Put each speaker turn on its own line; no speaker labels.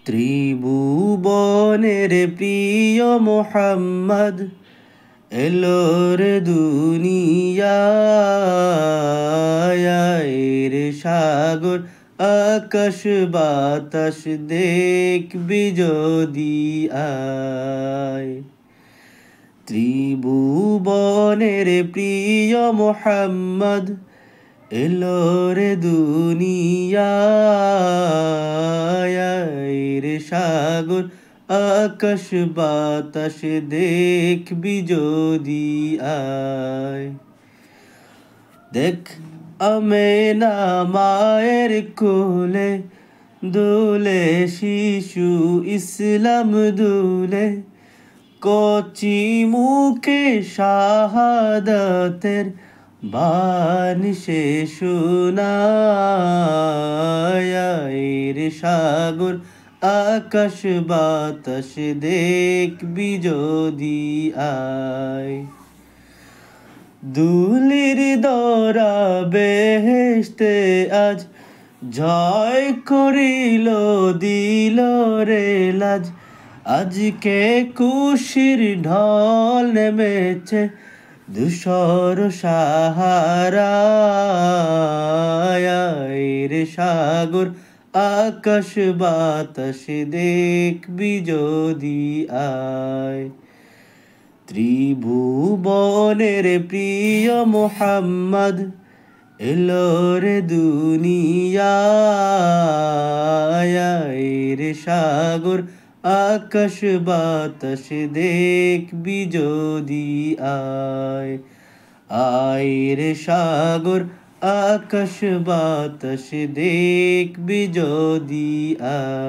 ত্রিভুবনের প্রিয় মোহাম্মদ এলো রে দুনিয়ায় রে সাগর আকাশ বাতাস দেখবি যদি আয়। ত্রিভুবনের প্রিয় মোহাম্মদ এলো রে দুনিয়ায় রে সাগর আকাশ বাতাস দেখবি যদি আয়। দেখ আমেনা মায়ের কোলে দোলে শিশু ইসলাম দুলে, কচি মুখে শাহাদাতের বান সে শোনায় রে সাগর আকাশ বাতাস দেখবি যদি আয়। দুলির দরা বেহেশতে আজ জয় করিল দিল রে লাজ, আজকে খুশির ঢল নেমেছে ধূসর সাহারায় রে সাগর আকাশ বাতাস দেখবি যদি আয়। ত্রিভুবনের প্রিয় মোহাম্মদ এলো রে দুনিয়ায় রে সাগর আকাশ বাতাস দেখবি যদি আয়। আয় রে সাগর আকাশ বাতাস দেখবি যদি আয়।